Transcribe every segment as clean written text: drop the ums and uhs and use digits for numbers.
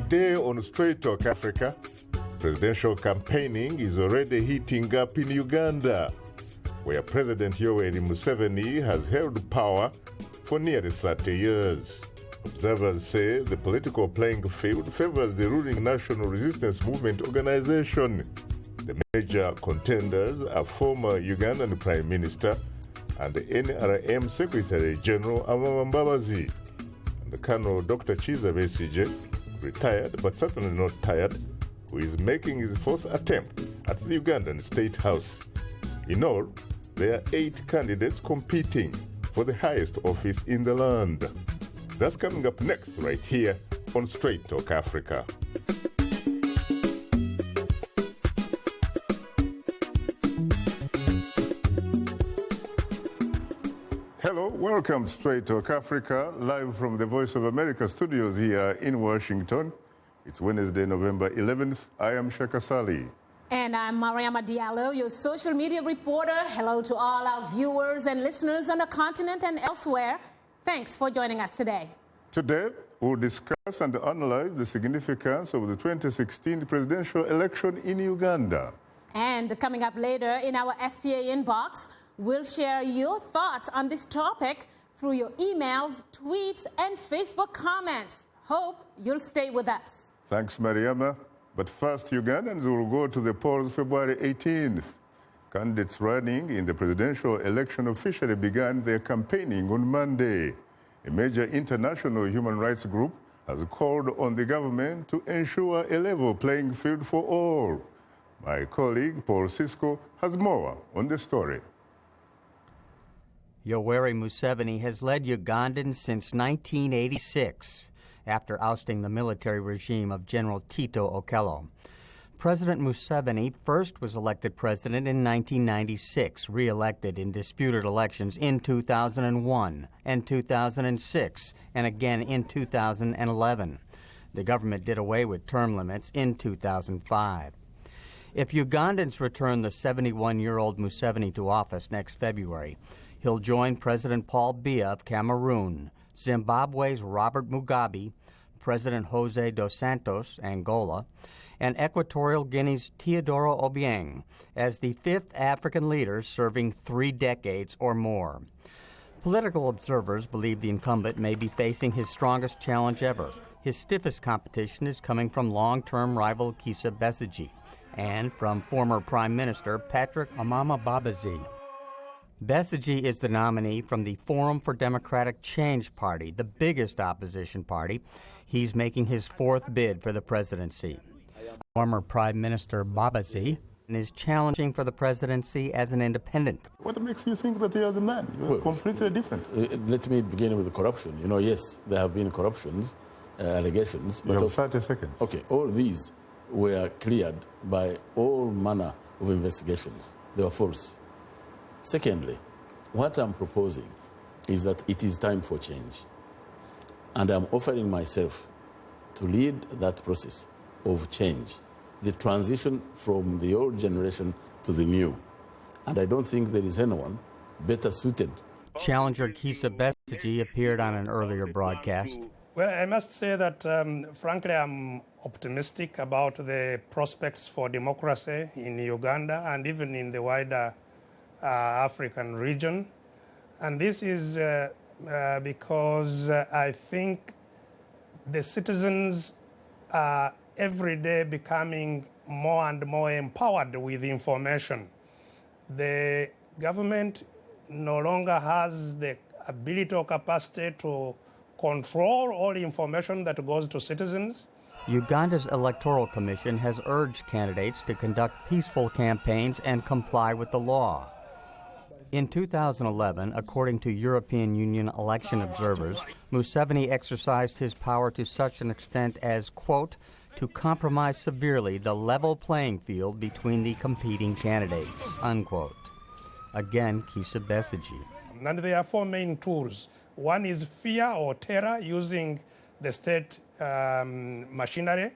Today on Straight Talk Africa, presidential campaigning is already heating up in Uganda, where President Yoweri Museveni has held power for nearly 30 years. Observers say the political playing field favors the ruling National Resistance Movement organization. The major contenders are former Ugandan Prime Minister and the NRM Secretary General Amama Mbabazi, and the Colonel Dr. Kizza Besigye, retired but certainly not tired, who is making his fourth attempt at the Ugandan State House. In all, there are 8 candidates competing for the highest office in the land. That's coming up next right here on Straight Talk Africa. Hello, welcome Straight Talk Africa, live from the Voice of America studios here in Washington. It's Wednesday, November 11th. I am Shaka Ssali. And I'm Mariama Diallo, your social media reporter. Hello to all our viewers and listeners on the continent and elsewhere. Thanks for joining us today. Today, we'll discuss and analyze the significance of the 2016 presidential election in Uganda. And coming up later in our STA inbox, we'll share your thoughts on this topic through your emails, tweets, and Facebook comments. Hope you'll stay with us. Thanks, Mariama. But first, Ugandans will go to the polls February 18th. Candidates running in the presidential election officially began their campaigning on Monday. A major international human rights group has called on the government to ensure a level playing field for all. My colleague, Paul Cisco, has more on the story. Yoweri Museveni has led Ugandans since 1986. After ousting the military regime of General Tito Okello. President Museveni first was elected president in 1996, re-elected in disputed elections in 2001 and 2006, and again in 2011. The government did away with term limits in 2005. If Ugandans return the 71-year-old Museveni to office next February, he'll join President Paul Biya of Cameroon, Zimbabwe's Robert Mugabe, President Jose dos Santos, Angola, and Equatorial Guinea's Teodoro Obiang as the 5th African leader serving 3 decades or more. Political observers believe the incumbent may be facing his strongest challenge ever. His stiffest competition is coming from long-term rival Kizza Besigye and from former Prime Minister Patrick Amama Mbabazi. Besigye is the nominee from the Forum for Democratic Change Party, the biggest opposition party. He's making his 4th bid for the presidency. Former Prime Minister Mbabazi is challenging for the presidency as an independent. What makes you think that they are the man? You're completely different. Let me begin with the corruption. Yes, there have been corruptions, allegations. You have 30 seconds. Okay, all these were cleared by all manner of investigations. They were false. Secondly, what I'm proposing is that it is time for change. And I'm offering myself to lead that process of change, the transition from the old generation to the new. And I don't think there is anyone better suited. Challenger Kizza Besigye appeared on an earlier broadcast. Well, I must say that, frankly, I'm optimistic about the prospects for democracy in Uganda and even in the wider African region. And this is because I think the citizens are every day becoming more and more empowered with information. The government no longer has the ability or capacity to control all information that goes to citizens. Uganda's Electoral Commission has urged candidates to conduct peaceful campaigns and comply with the law. In 2011, according to European Union election observers, Museveni exercised his power to such an extent as, quote, to compromise severely the level playing field between the competing candidates, unquote. Again, Kizza Besigye. And there are 4 main tools. One is fear or terror using the state machinery.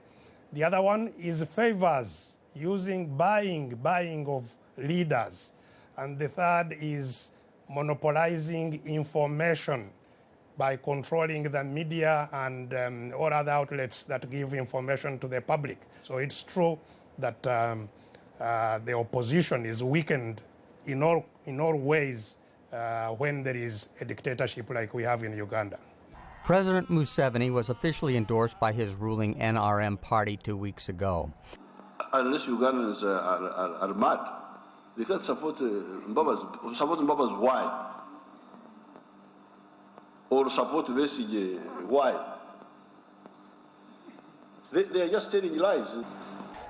The other one is favors using buying of leaders. And the third is monopolizing information by controlling the media and all other outlets that give information to the public. So it's true that the opposition is weakened in all ways when there is a dictatorship like we have in Uganda. President Museveni was officially endorsed by his ruling NRM party 2 weeks ago. Unless Ugandans are mad, they can't support Mbabazi. Support Mbabazi, why? Or support Besigye, why? They are just telling lies.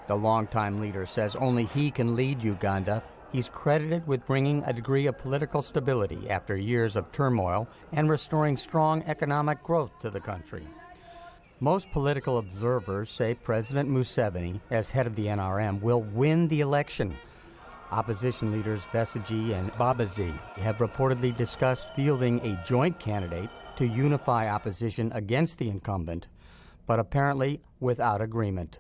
The longtime leader says only he can lead Uganda. He's credited with bringing a degree of political stability after years of turmoil and restoring strong economic growth to the country. Most political observers say President Museveni, as head of the NRM, will win the election. Opposition leaders Besigye and Mbabazi have reportedly discussed fielding a joint candidate to unify opposition against the incumbent, but apparently without agreement.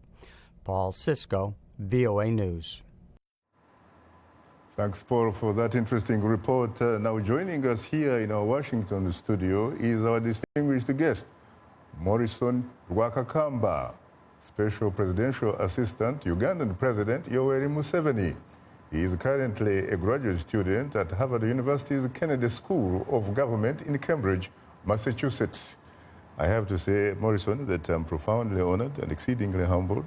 Paul Sisko, VOA News. Thanks, Paul, for that interesting report. Now joining us here in our Washington studio is our distinguished guest, Morrison Rwakakamba, Special Presidential Assistant, Ugandan President Yoweri Museveni. He is currently a graduate student at Harvard University's Kennedy School of Government in Cambridge, Massachusetts. I have to say, Morrison, that I'm profoundly honored and exceedingly humbled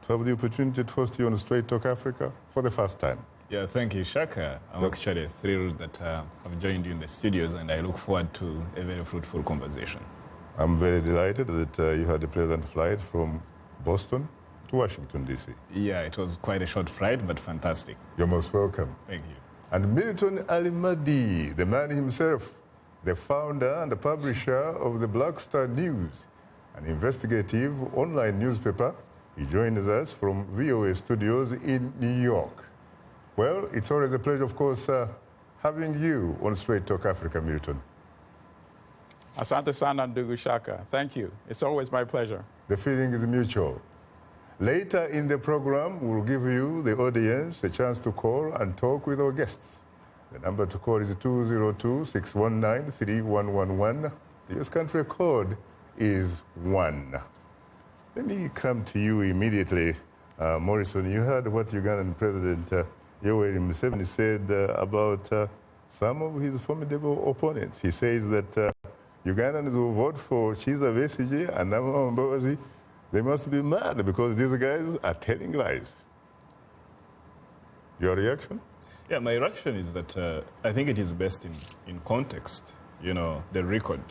to have the opportunity to host you on Straight Talk Africa for the first time. Yeah, thank you, Shaka. I'm actually thrilled that I've joined you in the studios, and I look forward to a very fruitful conversation. I'm very delighted that you had a pleasant flight from Boston to Washington, D.C. Yeah, it was quite a short flight, but fantastic. You're most welcome. Thank you. And Milton Allimadi, the man himself, the founder and the publisher of the Black Star News, an investigative online newspaper. He joins us from VOA studios in New York. Well, it's always a pleasure, of course, having you on Straight Talk Africa, Milton. Asante sana ndugu Shaka. Thank you. It's always my pleasure. The feeling is mutual. Later in the program, we'll give you, the audience, a chance to call and talk with our guests. The number to call is 202-619-3111. The US country code is 1. Let me come to you immediately. Morrison, you heard what Ugandan President Yoweri Museveni said about some of his formidable opponents. He says that Ugandans who vote for Kizza Besigye and Mbabazi, they must be mad because these guys are telling lies. Your reaction? Yeah, my reaction is that I think it is best in context, you know, the record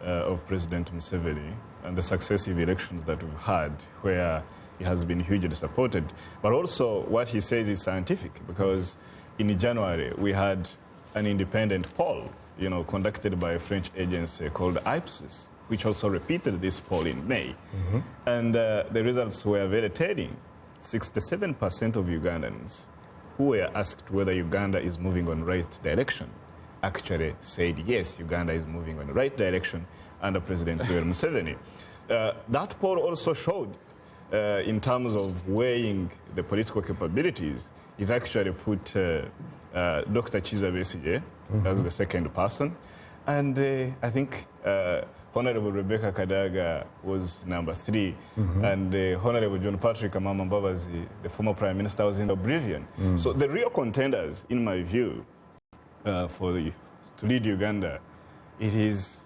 of President Museveni and the successive elections that we've had where he has been hugely supported. But also what he says is scientific, because in January we had an independent poll, you know, conducted by a French agency called Ipsos, which also repeated this poll in May. Mm-hmm. And the results were very telling. 67% of Ugandans who were asked whether Uganda is moving on the right direction actually said yes, Uganda is moving on the right direction under President Yoweri Museveni. That poll also showed, in terms of weighing the political capabilities, it actually put Dr. Kizza Besigye as the second person. And I think Honorable Rebecca Kadaga was number 3, and Honorable John Patrick Amama Mbabazi, the former Prime Minister, was in oblivion. So the real contenders, in my view, to lead Uganda, it is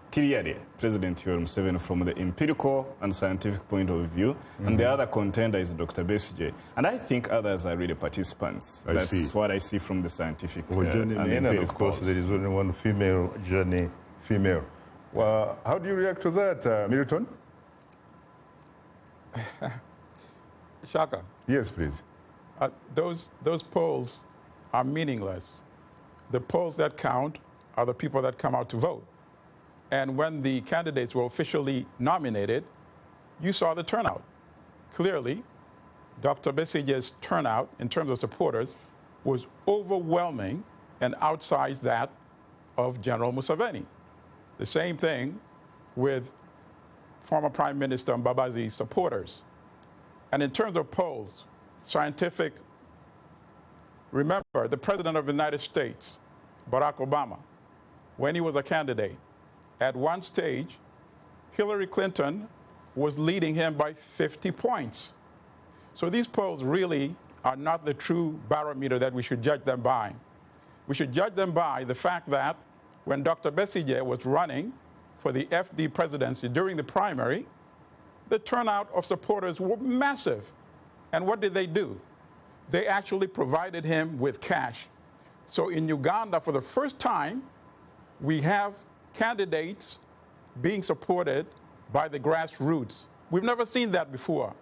clearly President Yoweri Museveni from the empirical and scientific point of view, and the other contender is Dr. Besigye. And I think others are really participants. That's what I see from the scientific and of course, there is only one female, Johnny female. Well, how do you react to that, Milton? Shaka. Yes, please. Those polls are meaningless. The polls that count are the people that come out to vote. And when the candidates were officially nominated, you saw the turnout. Clearly, Dr. Besigye's turnout in terms of supporters was overwhelming and outsized that of General Museveni. The same thing with former Prime Minister Mbabazi's supporters. And in terms of polls, scientific, remember the President of the United States, Barack Obama, when he was a candidate, at one stage, Hillary Clinton was leading him by 50 points. So these polls really are not the true barometer that we should judge them by. We should judge them by the fact that when Dr. Besigye was running for the FD presidency during the primary, the turnout of supporters were massive. And what did they do? They actually provided him with cash. So in Uganda, for the first time, we have candidates being supported by the grassroots. We've never seen that before.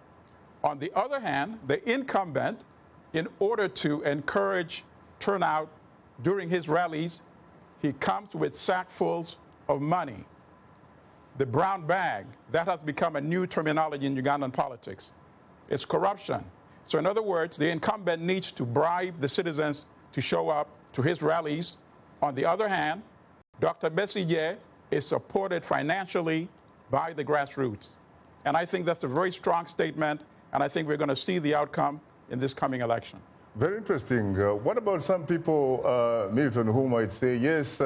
On the other hand, the incumbent, in order to encourage turnout during his rallies, he comes with sackfuls of money. The brown bag, that has become a new terminology in Ugandan politics. It's corruption. So in other words, the incumbent needs to bribe the citizens to show up to his rallies. On the other hand, Dr. Besigye is supported financially by the grassroots. And I think that's a very strong statement, and I think we're going to see the outcome in this coming election. Very interesting. What about some people, Milton, who might say, yes,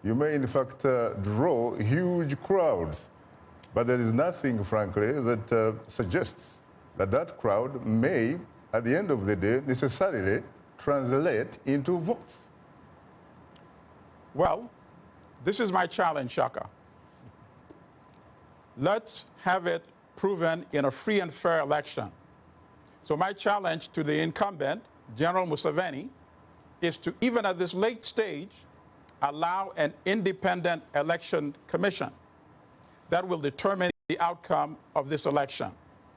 you may in fact draw huge crowds, but there is nothing, frankly, that suggests that that crowd may, at the end of the day, necessarily translate into votes? Well, this is my challenge, Shaka. Let's have it proven in a free and fair election. So my challenge to the incumbent, General Muzeveni, is to, even at this late stage, allow an independent election commission that will determine the outcome of this election.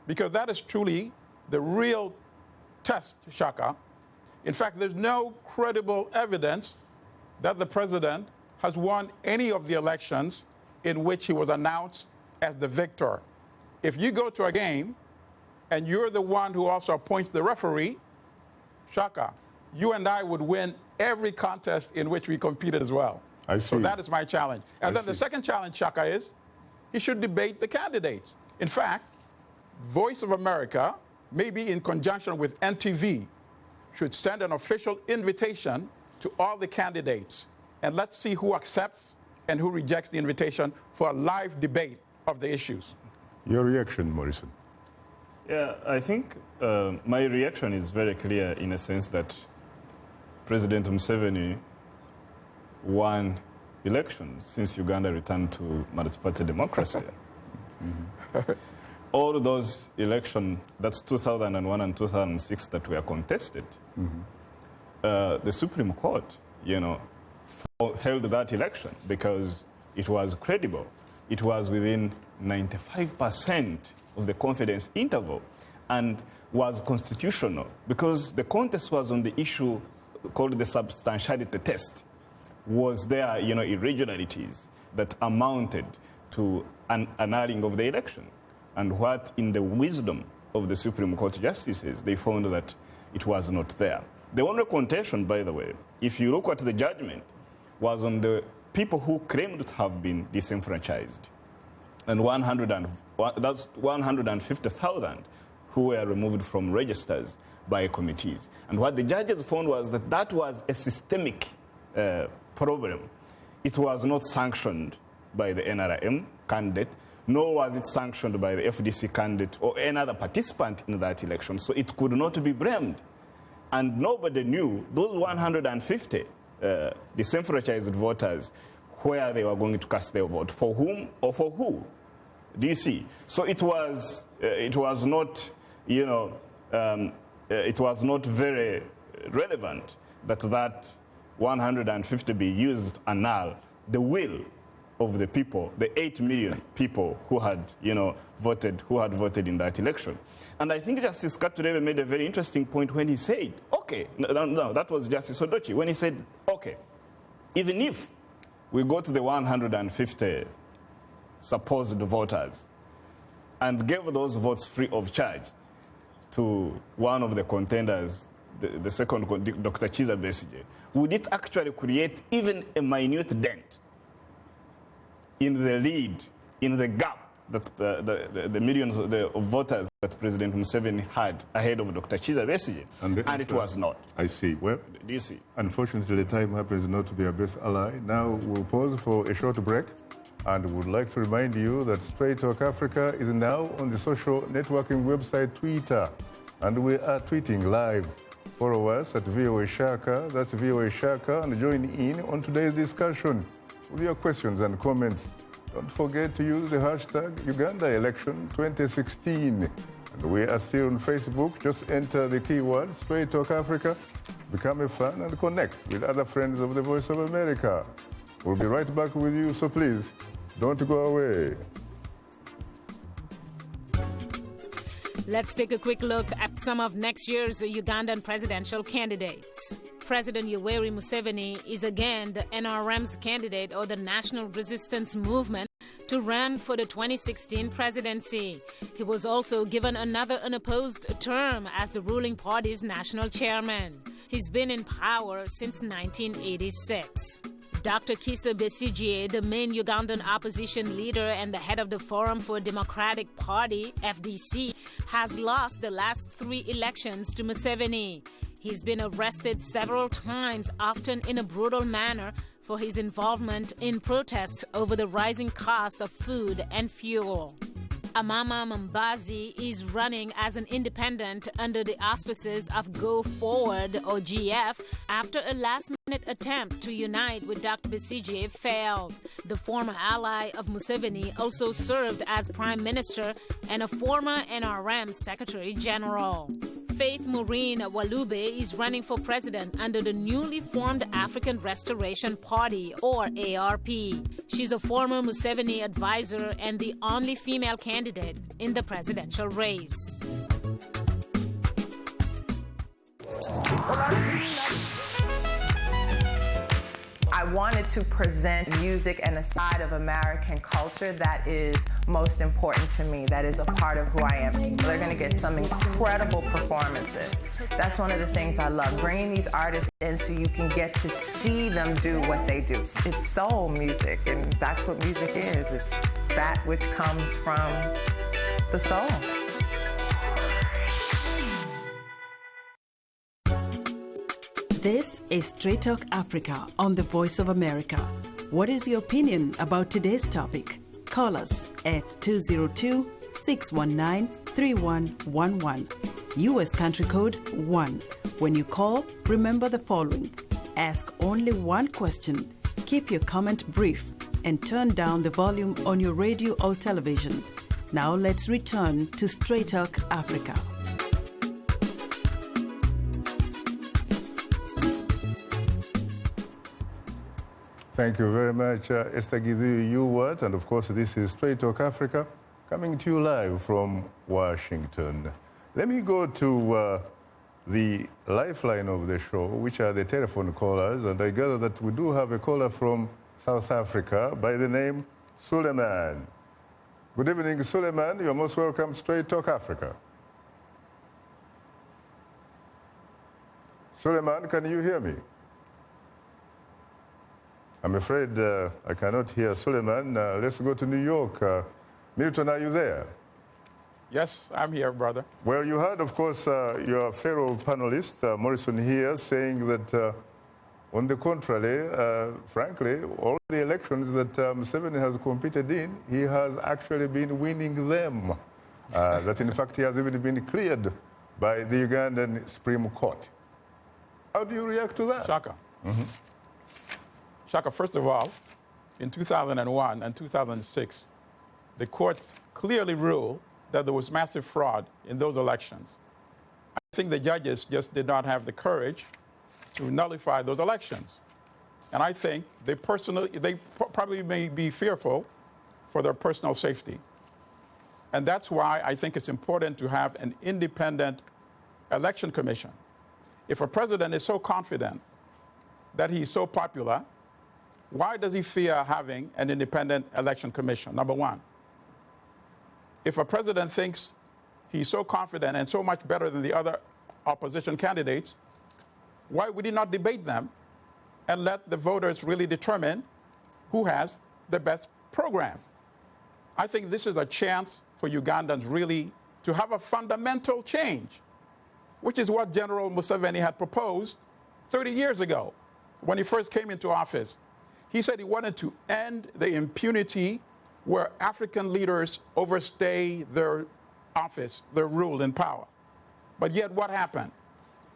Because that is truly the real test, Shaka. In fact, there's no credible evidence that the president has won any of the elections in which he was announced as the victor. If you go to a game and you're the one who also appoints the referee, Shaka, you and I would win every contest in which we competed as well. I see. So that is my challenge. And then the second challenge, Shaka, is he should debate the candidates. In fact, Voice of America, maybe in conjunction with NTV, should send an official invitation to all the candidates. And let's see who accepts and who rejects the invitation for a live debate of the issues. Your reaction, Morrison? Yeah, I think my reaction is very clear in a sense that President Museveni won elections since Uganda returned to multi-party democracy. All those elections, that's 2001 and 2006 that were contested, the Supreme Court, held that election because it was credible. It was within 95% of the confidence interval and was constitutional because the contest was on the issue called the substantiality test. Was there, irregularities that amounted to an annulling of the election? And what, in the wisdom of the Supreme Court justices, they found that it was not there. The only contention, by the way, if you look at the judgment, was on the people who claimed to have been disenfranchised. And that's 150,000 who were removed from registers by committees. And what the judges found was that that was a systemic problem. It was not sanctioned by the NRM candidate, nor was it sanctioned by the FDC candidate or any other participant in that election. So it could not be blamed. And nobody knew those 150 disenfranchised voters where they were going to cast their vote, for whom or for who. Do you see? So it was not, it was not very relevant that 150 be used to annul the will of the people, the 8 million people who had, voted in that election. And I think Justice Katurebe made a very interesting point when he said, okay, no, that was Justice Odochi, when he said, okay, even if we go to the 150 supposed voters and gave those votes free of charge to one of the contenders, the second, Dr. Chiza Besigye, would it actually create even a minute dent in the lead, in the gap that the millions of voters that President Museveni had ahead of Dr. Chiza Besigye? And it was not. I see. Well, do you see? Unfortunately, the time happens not to be our best ally. Now we'll pause for a short break. And would like to remind you that Straight Talk Africa is now on the social networking website Twitter, and we are tweeting live. Follow us at VOA Shaka, that's VOA Shaka, and join in on today's discussion with your questions and comments. Don't forget to use the hashtag Uganda Election 2016. And we are still on Facebook. Just enter the keyword Straight Talk Africa, become a fan, and connect with other friends of the Voice of America. We'll be right back with you, so please don't go away. Let's take a quick look at some of next year's Ugandan presidential candidates. President Yoweri Museveni is again the NRM's candidate, or the National Resistance Movement, to run for the 2016 presidency. He was also given another unopposed term as the ruling party's national chairman. He's been in power since 1986. Dr. Kizza Besigye, the main Ugandan opposition leader and the head of the Forum for Democratic Party, FDC, has lost the last 3 elections to Museveni. He's been arrested several times, often in a brutal manner, for his involvement in protests over the rising cost of food and fuel. Amama Mbabazi is running as an independent under the auspices of Go Forward, or GF, after a last-minute attempt to unite with Dr. Besigye failed. The former ally of Museveni also served as Prime Minister and a former NRM Secretary General. Faith Maureen Walube is running for president under the newly formed African Restoration Party, or ARP. She's a former Museveni advisor and the only female candidate in the presidential race. I wanted to present music and a side of American culture that is most important to me, that is a part of who I am. They're going to get some incredible performances. That's one of the things I love, bringing these artists in so you can get to see them do what they do. It's soul music, and that's what music is. It's that which comes from the soul. This is Straight Talk Africa on the Voice of America. What is your opinion about today's topic? Call us at 202-619-3111. U.S. country code 1. When you call, remember the following. Ask only one question, keep your comment brief, and turn down the volume on your radio or television. Now let's return to Straight Talk Africa. Thank you very much, Esther Githu. And of course, this is Straight Talk Africa, coming to you live from Washington. Let me go to the lifeline of the show, which are the telephone callers. And I gather that we do have a caller from South Africa by the name Suleiman. Good evening, Suleiman. You're most welcome, Straight Talk Africa. Suleiman, can you hear me? I'm afraid I cannot hear Suleiman. Let's go to New York. Milton, are you there? Yes, I'm here, brother. Well, you heard, of course, your fellow panelist, Morrison, here saying that, on the contrary, frankly, all the elections that Museveni has competed in, he has actually been winning them. That, in fact, he has even been cleared by the Ugandan Supreme Court. How do you react to that? Shaka. Shaka, first of all, in 2001 and 2006, the courts clearly ruled that there was massive fraud in those elections. I think the judges just did not have the courage to nullify those elections. And I think they probably may be fearful for their personal safety. And that's why I think it's important to have an independent election commission. If a president is so confident that he's so popular, why does he fear having an independent election commission? Number one. If a president thinks he's so confident and so much better than the other opposition candidates, why would he not debate them and let the voters really determine who has the best program? I think this is a chance for Ugandans really to have a fundamental change, which is what General Museveni had proposed 30 years ago when he first came into office. He said he wanted to end the impunity where African leaders overstay their office, their rule and power. But yet what happened?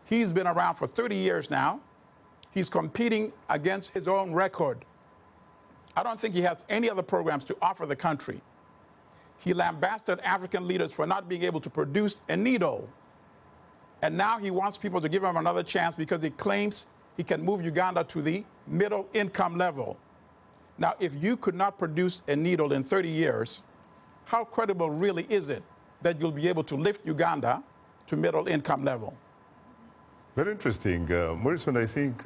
He's been around for 30 years now. He's competing against his own record. I don't think he has any other programs to offer the country. He lambasted African leaders for not being able to produce a needle. And now he wants people to give him another chance because he claims he can move Uganda to the middle income level. Now, if you could not produce a needle in 30 years, how credible really is it that you'll be able to lift Uganda to middle income level? Very interesting. Morrison, I think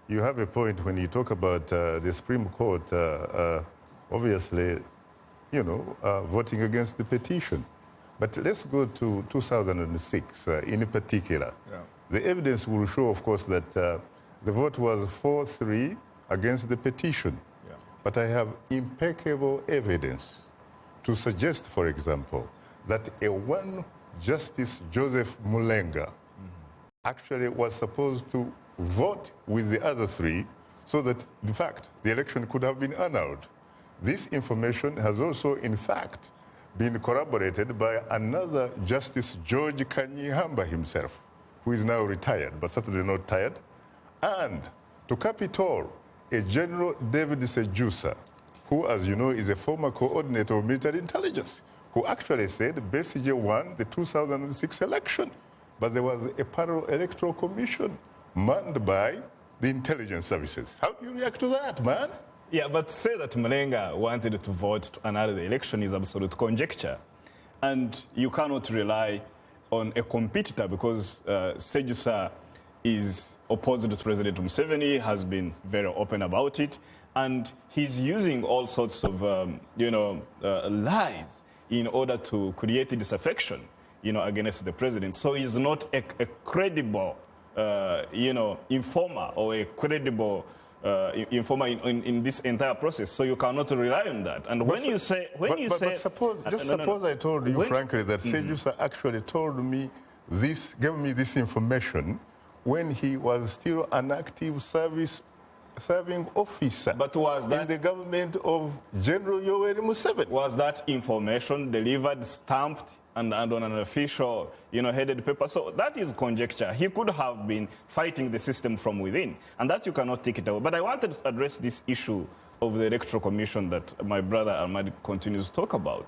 you have a point when you talk about the Supreme Court, obviously, you know, voting against the petition. But let's go to 2006 in particular. Yeah. The evidence will show, of course, that the vote was 4-3 against the petition. Yeah. But I have impeccable evidence to suggest, for example, that a one Justice Joseph Mulenga actually was supposed to vote with the other three so that, in fact, the election could have been annulled. This information has also, in fact, been corroborated by another Justice George Kanyihamba himself, who is now retired, but certainly not tired. And to cap it all, a General David Sejusa, who, as you know, is a former coordinator of military intelligence, who actually said Besigye won the 2006 election. But there was a parallel electoral commission manned by the intelligence services. How do you react to that, man? Yeah, but to say that Mulenga wanted to vote to annul the election is absolute conjecture. And you cannot rely on a competitor because Sejusa is opposed to President Museveni, has been very open about it, and he's using all sorts of, lies in order to create disaffection, against the president. So he's not a credible, informer or a credible informer in this entire process. So you cannot rely on that. And suppose I told you frankly that Sejusa actually told me this, gave me this information when he was still an active serving officer. But was that in the government of General Yoweri Museveni? Was that information delivered, stamped, and on an official, headed paper? So that is conjecture. He could have been fighting the system from within, and that you cannot take it away. But I wanted to address this issue of the Electoral Commission that my brother Allimadi continues to talk about.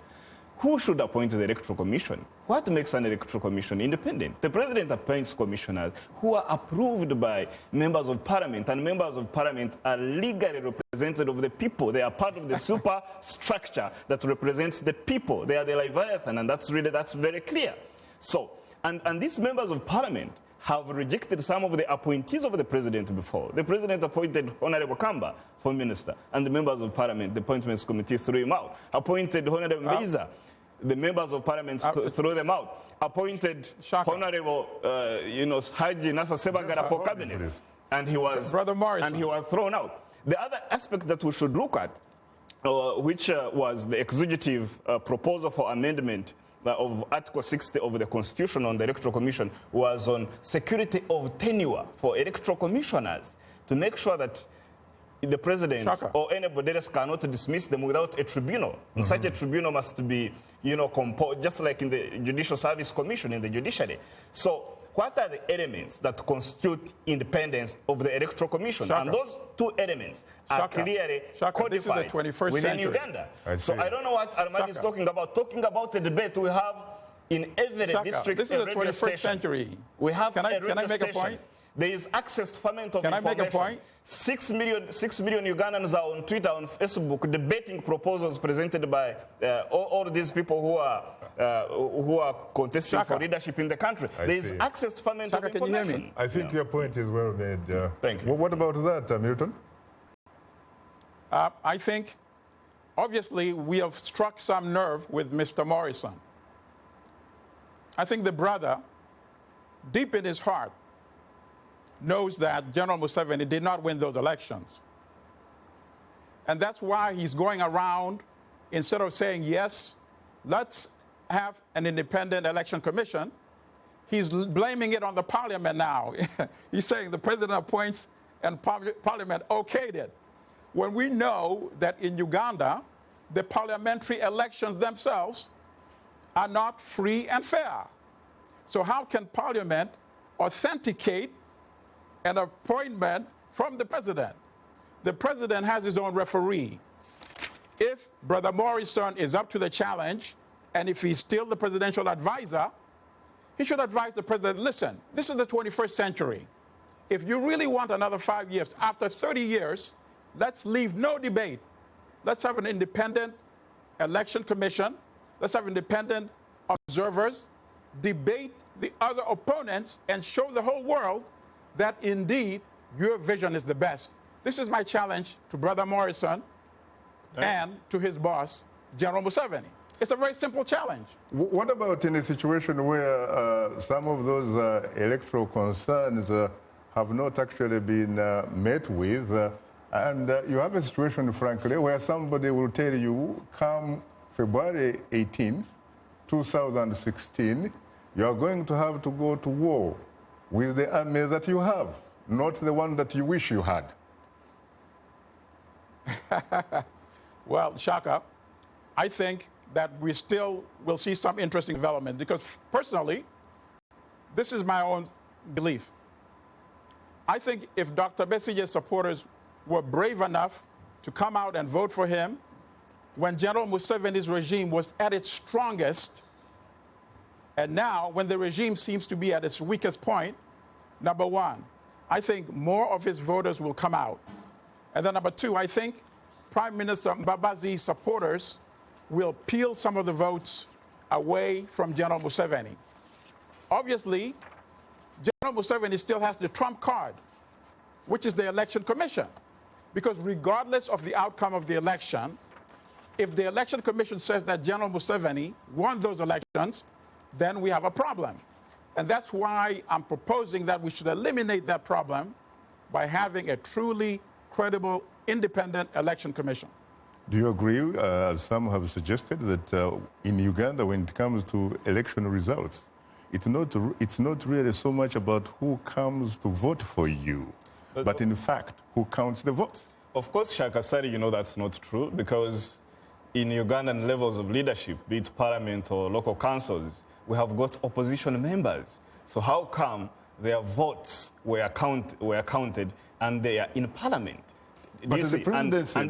Who should appoint the Electoral Commission? What makes an Electoral Commission independent? The President appoints commissioners who are approved by members of Parliament, and members of Parliament are legally representative of the people. They are part of the superstructure that represents the people. They are the Leviathan, and that's very clear. So, and these members of Parliament have rejected some of the appointees of the President before. The President appointed Honorable Kamba for Minister, and the members of Parliament, the Appointments Committee, threw him out. Appointed Honorable Meza. The members of Parliament threw them out. Appointed Shaka. Honorable, Haji Nasa Sebagara for cabinet, and he was Brother Morrison. And he was thrown out. The other aspect that we should look at, which was the executive proposal for amendment of Article 60 of the Constitution on the Electoral Commission, was on security of tenure for electoral commissioners to make sure that the President Shaka. or anybody else cannot dismiss them without a tribunal. And such a tribunal must be, composed, just like in the Judicial Service Commission in the judiciary. So what are the elements that constitute independence of the Electoral Commission? Shaka. And those two elements are clearly codified this is the 21st within century. Uganda. So I don't know what Allimadi is talking about the debate we have in every district. This is the 21st century. We have can I make a point? There is access to ferment of Can information. I make a point? 6 million Ugandans are on Twitter, on Facebook, debating proposals presented by all these people who are contesting Shaka. for leadership in the country. There is access to ferment of Shaka, can you hear information. me? I think your point is well made. Thank you. Well, what about that, Milton? I think, obviously, we have struck some nerve with Mr. Morrison. I think the brother, deep in his heart, knows that General Museveni did not win those elections. And that's why he's going around, instead of saying, yes, let's have an independent election commission, he's blaming it on the parliament now. He's saying the president appoints and parliament okayed it. when we know that in Uganda, the parliamentary elections themselves are not free and fair? So how can Parliament authenticate an appointment from the president? The president has his own referee. If Brother Morrison is up to the challenge, and if he's still the presidential advisor, he should advise the president, listen, this is the 21st century. If you really want another 5 years, after 30 years, let's leave no debate. Let's have an independent election commission. Let's have independent observers debate the other opponents and show the whole world that indeed your vision is the best. This is my challenge to Brother Morrison and to his boss, General Museveni. It's a very simple challenge. What about in a situation where some of those electoral concerns have not actually been met with, and you have a situation, frankly, where somebody will tell you, come February 18th, 2016, you are going to have to go to war with the army that you have, not the one that you wish you had? Well, Shaka, I think that we still will see some interesting development because personally, this is my own belief. I think if Dr. Besigye's supporters were brave enough to come out and vote for him when General Museveni's regime was at its strongest, and now when the regime seems to be at its weakest point, number one, I think more of his voters will come out. And then number two, I think Prime Minister Mbabazi's supporters will peel some of the votes away from General Museveni. Obviously, General Museveni still has the trump card, which is the Election Commission. Because regardless of the outcome of the election, if the Election Commission says that General Museveni won those elections, then we have a problem. And that's why I'm proposing that we should eliminate that problem by having a truly credible, independent election commission. Do you agree, as some have suggested, that in Uganda, when it comes to election results, it's not really so much about who comes to vote for you, but in fact, who counts the votes? Of course, Shaka Ssali, you know that's not true, because in Ugandan levels of leadership, be it parliament or local councils, we have got opposition members. So how come their votes were counted and they are in parliament? But the presidency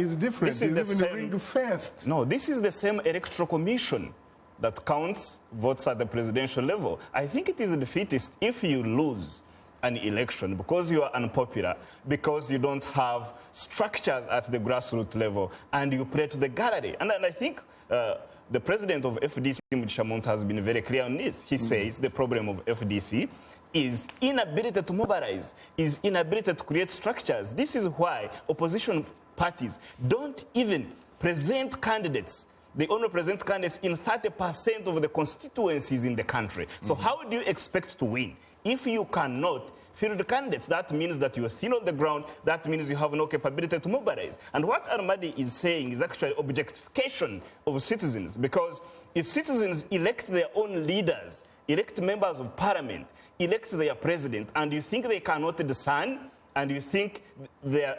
is different. It's even ring-fenced. No, this is the same Electoral Commission that counts votes at the presidential level. I think it is defeatist if you lose an election because you are unpopular, because you don't have structures at the grassroots level, and you play to the gallery. And I think the president of FDC, Mugisha, has been very clear on this. He says the problem of FDC is inability to mobilize, is inability to create structures. This is why opposition parties don't even present candidates. They only present candidates in 30% of the constituencies in the country. So how do you expect to win? If you cannot field candidates, that means that you are thin on the ground. That means you have no capability to mobilize. And what Allimadi is saying is actually objectification of citizens, because if citizens elect their own leaders, elect members of parliament, elect their president, and you think they cannot discern, and you think their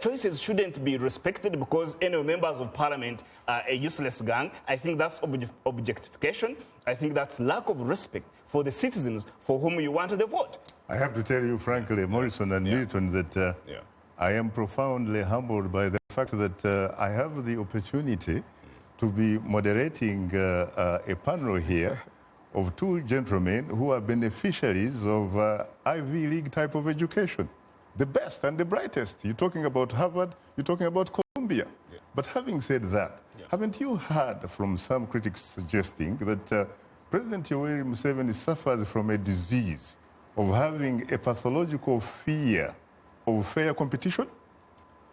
choices shouldn't be respected because any members of parliament are a useless gang, I think that's objectification. I think that's lack of respect for the citizens for whom you want to vote. I have to tell you, frankly, Morrison and Milton, that I am profoundly humbled by the fact that I have the opportunity to be moderating a panel here of two gentlemen who are beneficiaries of Ivy League type of education. The best and the brightest. You're talking about Harvard, you're talking about Columbia. Yeah. But having said that, haven't you heard from some critics suggesting that President Yoweri Museveni suffers from a disease of having a pathological fear of fair competition?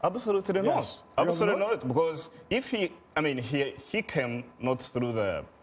Absolutely not. Absolutely not. Because if he came not through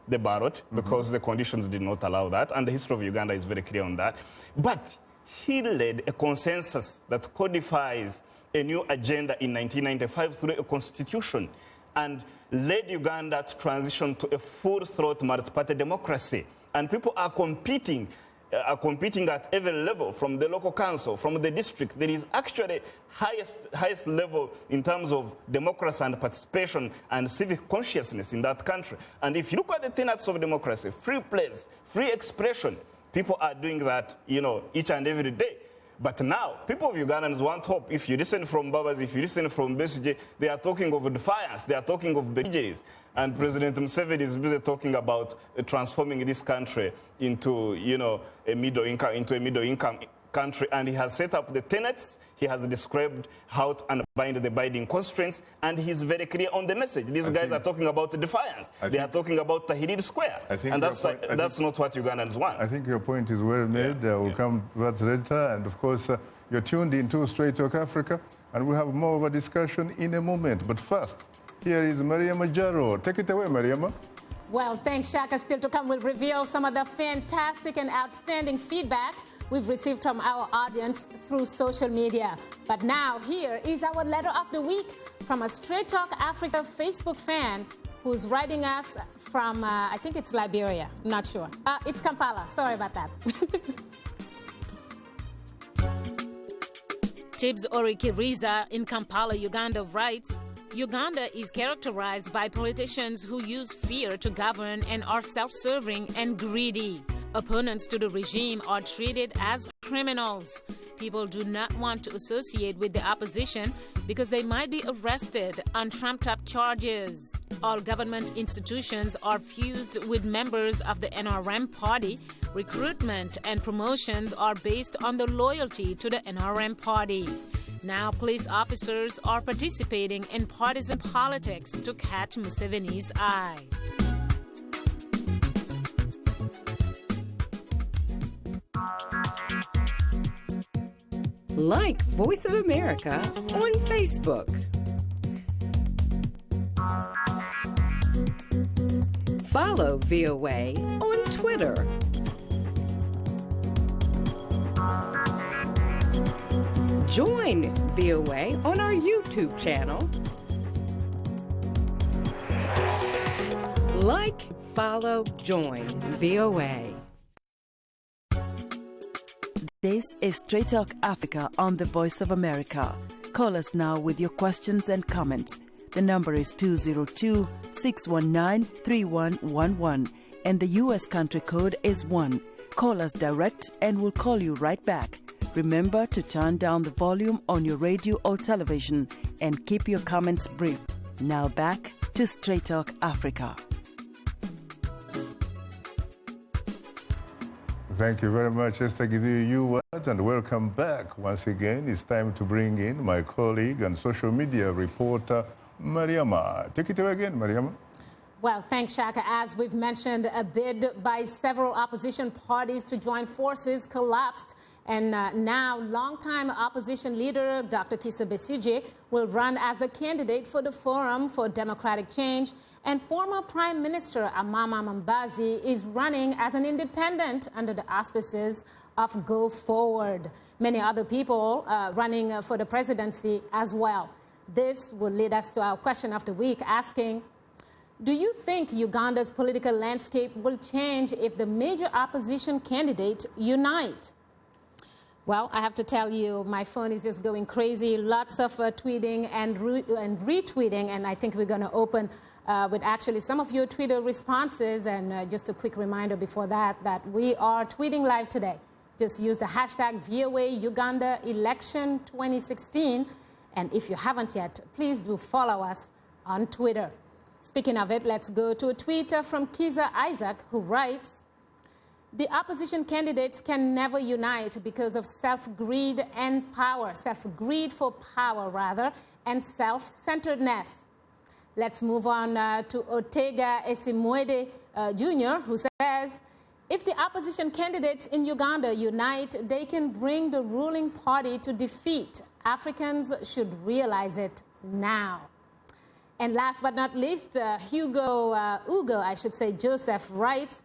the ballot because the conditions did not allow that, and the history of Uganda is very clear on that. But he led a consensus that codifies a new agenda in 1995 through a constitution and led Uganda to transition to a full-throat multi-party democracy. And people are competing are competing at every level, from the local council, from the district. There is actually highest level in terms of democracy and participation and civic consciousness in that country. And if you look at the tenets of democracy, free place, free expression, people are doing that, each and every day. But now, people of Ugandans want hope. If you listen from Babas, if you listen from Besigye, they are talking of defiance, they are talking of BJs. And President Museveni is busy talking about transforming this country into, a middle-income country. And he has set up the tenets. He has described how to unbind the binding constraints. And he's very clear on the message. These guys are talking about defiance. They are talking about Tahrir Square. And that's not what Ugandans want. I think your point is well made. We'll come to that later. And of course, you're tuned into Straight Talk Africa. And we'll have more of a discussion in a moment. But first, here is Mariama Jaro. Take it away, Mariama. Well, thanks, Shaka. Still to come, we'll reveal some of the fantastic and outstanding feedback we've received from our audience through social media. But now, here is our letter of the week from a Straight Talk Africa Facebook fan who's writing us from, I think it's Liberia. I'm not sure. It's Kampala. Sorry about that. Tibbs Orikiriza in Kampala, Uganda writes, Uganda is characterized by politicians who use fear to govern and are self-serving and greedy. Opponents to the regime are treated as criminals. People do not want to associate with the opposition because they might be arrested on trumped-up charges. All government institutions are fused with members of the NRM party. Recruitment and promotions are based on the loyalty to the NRM party. Now, police officers are participating in partisan politics to catch Museveni's eye. Like Voice of America on Facebook. Follow VOA on Twitter. Join VOA on our YouTube channel. Like, follow, join VOA. This is Straight Talk Africa on the Voice of America. Call us now with your questions and comments. The number is 202-619-3111 and the U.S. country code is 1. Call us direct and we'll call you right back. Remember to turn down the volume on your radio or television and keep your comments brief. Now back to Straight Talk Africa. Thank you very much, Esther Giziu, and welcome back once again. It's time to bring in my colleague and social media reporter, Mariama. Take it away again, Mariama. Well, thanks, Shaka. As we've mentioned, a bid by several opposition parties to join forces collapsed. And now longtime opposition leader Dr. Kizza Besigye will run as the candidate for the Forum for Democratic Change. And former Prime Minister Amama Mbabazi is running as an independent under the auspices of Go Forward. Many other people running for the presidency as well. This will lead us to our question of the week, asking, do you think Uganda's political landscape will change if the major opposition candidates unite? Well, I have to tell you, my phone is just going crazy. Lots of tweeting and retweeting, and I think we're going to open with actually some of your Twitter responses. And just a quick reminder before that we are tweeting live today. Just use the hashtag VOA Uganda Election 2016. And if you haven't yet, please do follow us on Twitter. Speaking of it, let's go to a tweet from Kiza Isaac, who writes, the opposition candidates can never unite because of self-greed and power, self-greed for power, rather, and self-centeredness. Let's move on to Ortega Esimwede Jr., who says, if the opposition candidates in Uganda unite, they can bring the ruling party to defeat. Africans should realize it now. And last but not least, Joseph writes,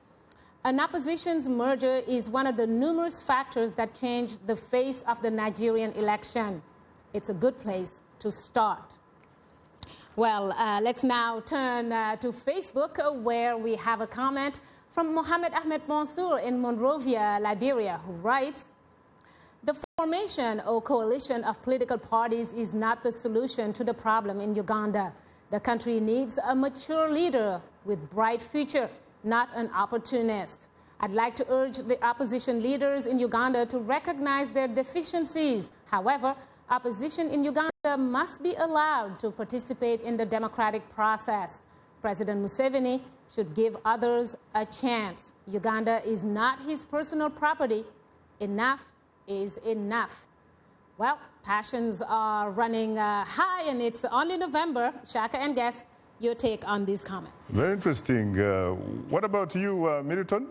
an opposition's merger is one of the numerous factors that changed the face of the Nigerian election. It's a good place to start. Well, let's now turn to Facebook, where we have a comment From Mohammed Ahmed Mansour in Monrovia, Liberia, who writes, the formation or coalition of political parties is not the solution to the problem in Uganda. The country needs a mature leader with bright future, not an opportunist. I'd like to urge the opposition leaders in Uganda to recognize their deficiencies. However, opposition in Uganda must be allowed to participate in the democratic process. President Museveni should give others a chance. Uganda is not his personal property. Enough is enough. Well, passions are running high, and it's only November. Shaka and guest, your take on these comments. Very interesting. What about you, Milton?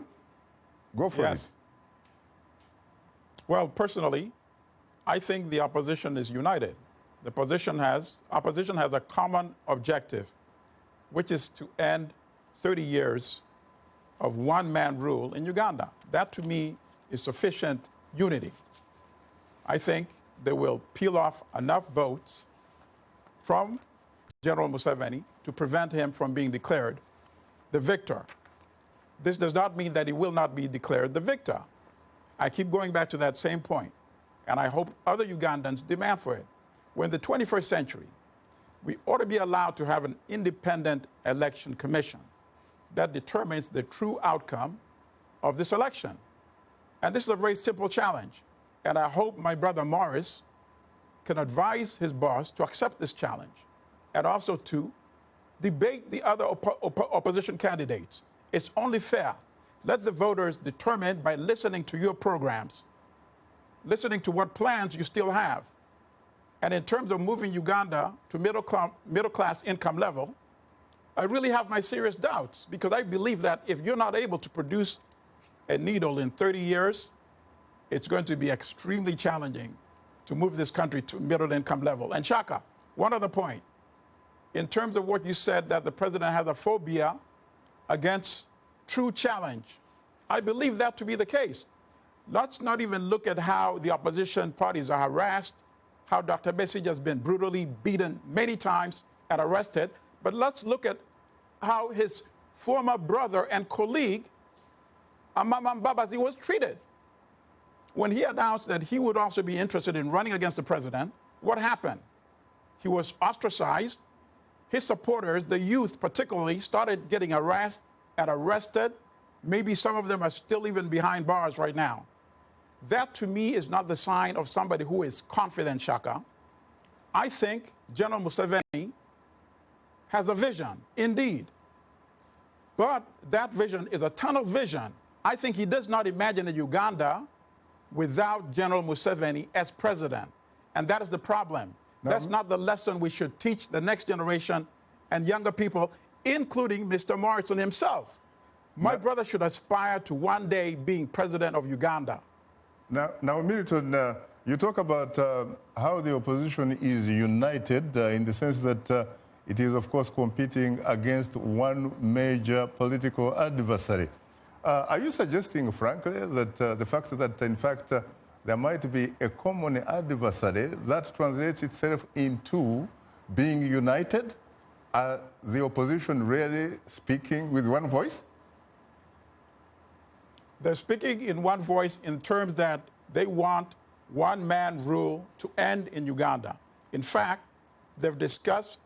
Go for it. Well, personally, I think the opposition is united. The opposition has a common objective, which is to end 30 years of one-man rule in Uganda. That, to me, is sufficient unity. I think they will peel off enough votes from General Museveni to prevent him from being declared the victor. This does not mean that he will not be declared the victor. I keep going back to that same point, and I hope other Ugandans demand for it. We're in the 21st century. We ought to be allowed to have an independent election commission that determines the true outcome of this election. And this is a very simple challenge. And I hope my brother Morris can advise his boss to accept this challenge and also to debate the other opposition candidates. It's only fair. Let the voters determine by listening to your programs, listening to what plans you still have. And in terms of moving Uganda to middle-class income level, I really have my serious doubts, because I believe that if you're not able to produce a needle in 30 years, it's going to be extremely challenging to move this country to middle-income level. And Shaka, one other point. In terms of what you said, that the president has a phobia against true challenge, I believe that to be the case. Let's not even look at how the opposition parties are harassed, how Dr. Besigye has been brutally beaten many times and arrested, but let's look at how his former brother and colleague, Amama Mbabazi, was treated. When he announced that he would also be interested in running against the president, what happened? He was ostracized. His supporters, the youth particularly, started getting harassed and arrested. Maybe some of them are still even behind bars right now. That, to me, is not the sign of somebody who is confident, Shaka. I think General Museveni has a vision, indeed. But that vision is a tunnel vision. I think he does not imagine a Uganda without General Museveni as president. And that is the problem. That's not the lesson we should teach the next generation and younger people, including Mr. Morrison himself. My brother should aspire to one day being president of Uganda. Now Milton, you talk about how the opposition is united in the sense that it is, of course, competing against one major political adversary. Are you suggesting, frankly, that the fact that, in fact, there might be a common adversary that translates itself into being united? Are the opposition really speaking with one voice? They're speaking in one voice in terms that they want one-man rule to end in Uganda. In fact, they've discussed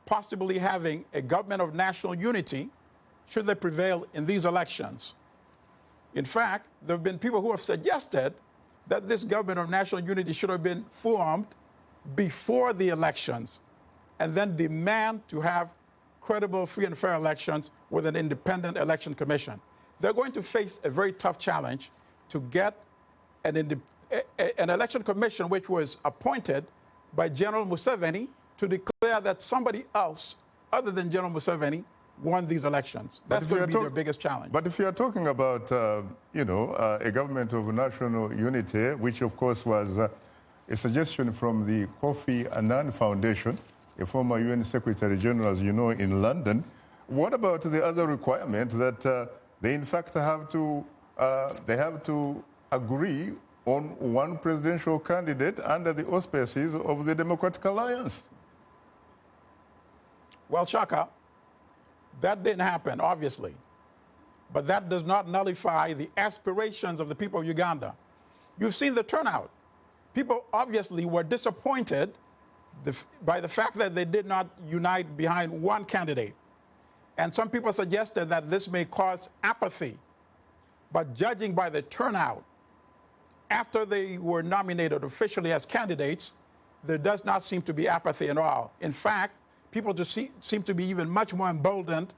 possibly having a government of national unity should they prevail in these elections. In fact, there have been people who have suggested that this government of national unity should have been formed before the elections and then demand to have credible, free and fair elections with an independent election commission. They're going to face a very tough challenge to get an election commission which was appointed by General Museveni to declare that somebody else other than General Museveni won these elections. That's going to be their biggest challenge. But if you are talking about, a government of national unity, which of course was a suggestion from the Kofi Annan Foundation, a former UN Secretary General, as you know, in London, what about the other requirement that they in fact have to agree on one presidential candidate under the auspices of the Democratic Alliance? Well, Shaka, that didn't happen, obviously. but that does not nullify the aspirations of the people of Uganda. You've seen the turnout. People obviously were disappointed by the fact that they did not unite behind one candidate. And some people suggested that this may cause apathy. But judging by the turnout, after they were nominated officially as candidates, there does not seem to be apathy at all. In fact, people just seem to be even much more emboldened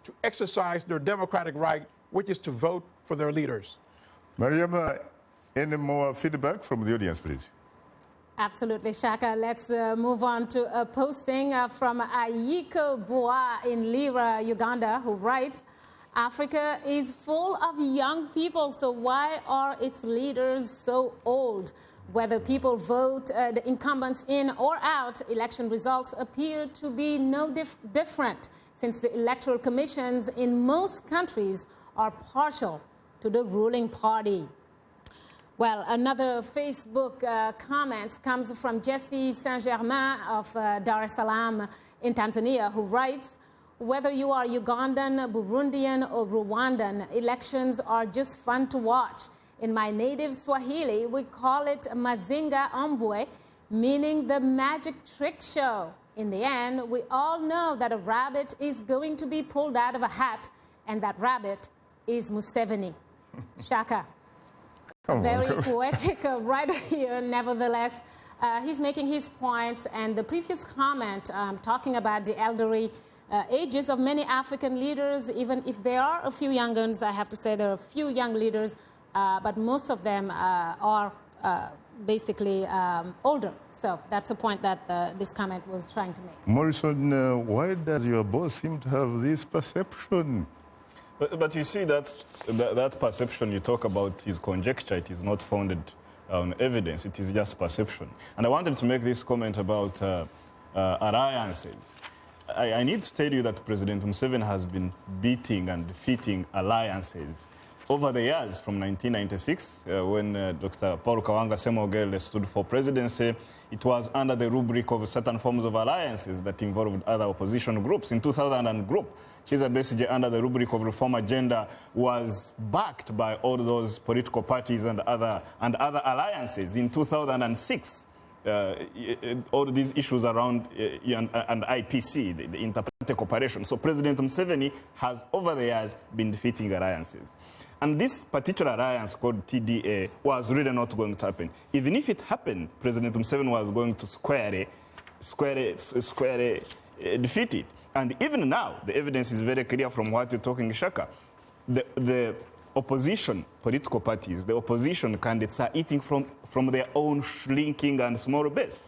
to exercise their democratic right, which is to vote for their leaders. Mariama, any more feedback from the audience, please? Absolutely, Shaka. Let's move on to a posting from Ayiko Bua in Lira, Uganda, who writes, Africa is full of young people, so why are its leaders so old? Whether people vote the incumbents in or out, election results appear to be no different, since the Electoral Commissions in most countries are partial to the ruling party. Well, another Facebook comment comes from Jesse Saint-Germain of Dar es Salaam in Tanzania, who writes, whether you are Ugandan, Burundian, or Rwandan, elections are just fun to watch. In my native Swahili, we call it Mazinga Ombwe, meaning the magic trick show. In the end, we all know that a rabbit is going to be pulled out of a hat, and that rabbit is Muzeveni. Shaka. Very poetic writer here, nevertheless. He's making his points, and the previous comment talking about the elderly ages of many African leaders, even if there are a few young ones, I have to say there are a few young leaders, but most of them are basically older. So that's a point that this comment was trying to make. Morrison, why does your boss seem to have this perception? But you see, that perception you talk about is conjecture. It is not founded on evidence. It is just perception. And I wanted to make this comment about alliances. I need to tell you that President Museveni has been beating and defeating alliances over the years from 1996, when Dr. Paul Kawanga Semogele stood for presidency. It was under the rubric of certain forms of alliances that involved other opposition groups. In 2000 group, Kizza Besigye, under the rubric of reform agenda, was backed by all those political parties and other alliances. In 2006, all these issues around and IPC, the interparty cooperation. So President Museveni has, over the years, been defeating alliances. And this particular alliance called TDA was really not going to happen. Even if it happened, President Museveni was going to squarely defeat it. And even now, the evidence is very clear from what you're talking, Shaka. The opposition political parties, the opposition candidates are eating from their own shrinking and small base.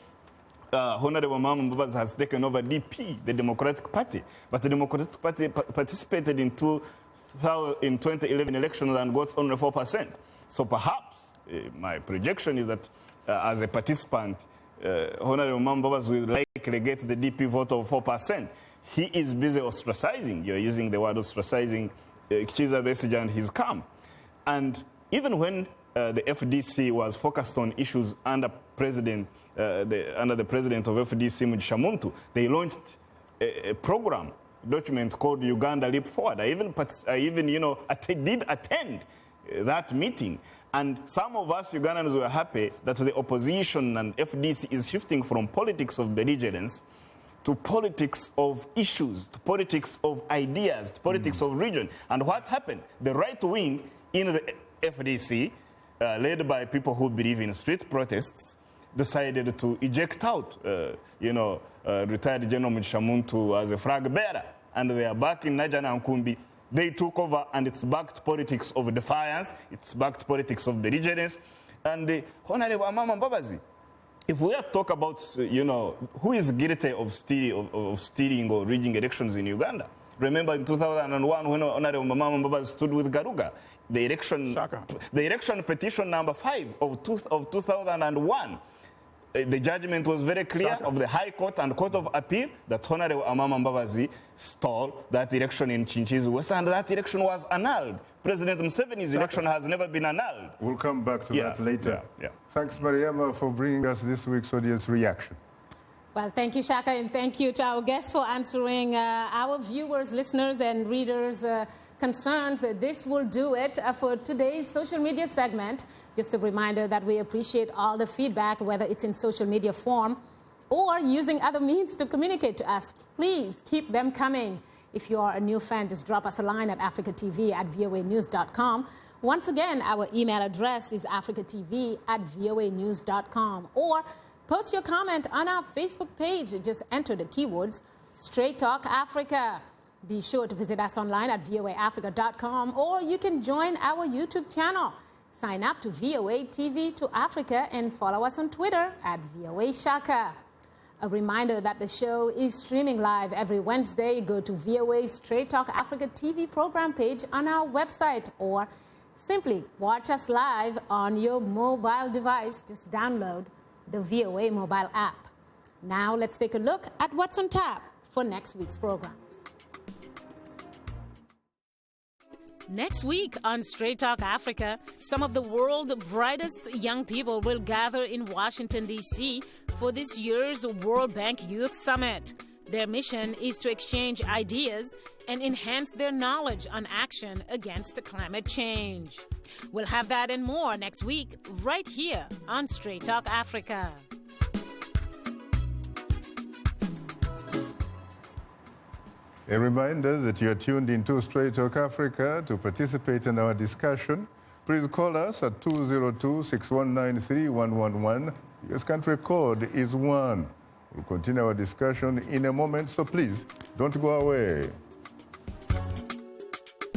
Honorable Mama Mbabazi has taken over DP, the Democratic Party, but the Democratic Party participated in 2011 elections and got only 4%. So perhaps my projection is that as a participant, Honorable Mama Mbabazi will likely get the DP vote of 4%. He is busy ostracizing. You're using the word ostracizing Kizza Besigye and his camp. And even when the FDC was focused on issues under the president of FDC, Mugisha, they launched a program document called Uganda Leap Forward. I even did attend that meeting. And some of us Ugandans were happy that the opposition and FDC is shifting from politics of belligerence to politics of issues, to politics of ideas, to politics of region. And what happened? The right wing in the FDC, led by people who believe in street protests, decided to eject out, retired General Mugisha as a flag bearer. And they are back in Najana and Kumbi. They took over, and it's back to politics of defiance. It's back to politics of belligerence. And Honorable Mama Mbabazi, if we are talk about, who is guilty of stealing or rigging elections in Uganda? Remember in 2001 when Honorable Mama Mbabazi stood with Garuga, the election petition number 5 of 2001. The judgment was very clear of the High Court and Court of Appeal that Honorable Mama Mbabazi stole that election in Chinchizi West, and that election was annulled. President Museveni's election has never been annulled. We'll come back to that later. Thanks, Mariama, for bringing us this week's audience reaction. Well, thank you, Shaka, and thank you to our guests for answering our viewers, listeners, and readers' concerns. This will do it for today's social media segment. Just a reminder that we appreciate all the feedback, whether it's in social media form or using other means to communicate to us. Please keep them coming. If you are a new fan, just drop us a line at africatv@voanews.com. Once again, our email address is africatv@voanews.com. Or post your comment on our Facebook page. Just enter the keywords Straight Talk Africa. Be sure to visit us online at voaafrica.com, or you can join our YouTube channel. Sign up to VOA TV to Africa and follow us on Twitter at VOA Shaka. A reminder that the show is streaming live every Wednesday. Go to VOA's Straight Talk Africa TV program page on our website, or simply watch us live on your mobile device. Just download the VOA mobile app. Now let's take a look at what's on tap for next week's program. Next week on Straight Talk Africa, some of the world's brightest young people will gather in Washington, D.C. for this year's World Bank Youth Summit. Their mission is to exchange ideas and enhance their knowledge on action against climate change. We'll have that and more next week, right here on Straight Talk Africa. A reminder that you are tuned into Straight Talk Africa. To participate in our discussion, please call us at 202-619-3111. US country code is 1. We'll continue our discussion in a moment, so please don't go away.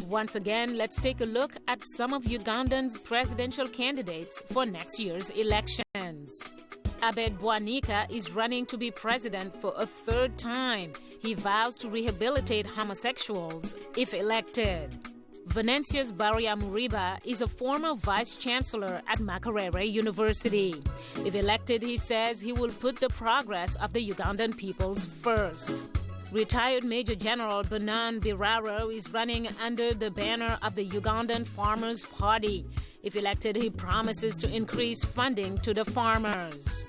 Once again, let's take a look at some of Ugandan's presidential candidates for next year's elections. Abed Bwanika is running to be president for a third time. He vows to rehabilitate homosexuals if elected. Venantius Barriamuriba is a former vice-chancellor at Makerere University. If elected, he says he will put the progress of the Ugandan peoples first. Retired Major General Benan Biraro is running under the banner of the Ugandan Farmers' Party. If elected, he promises to increase funding to the farmers.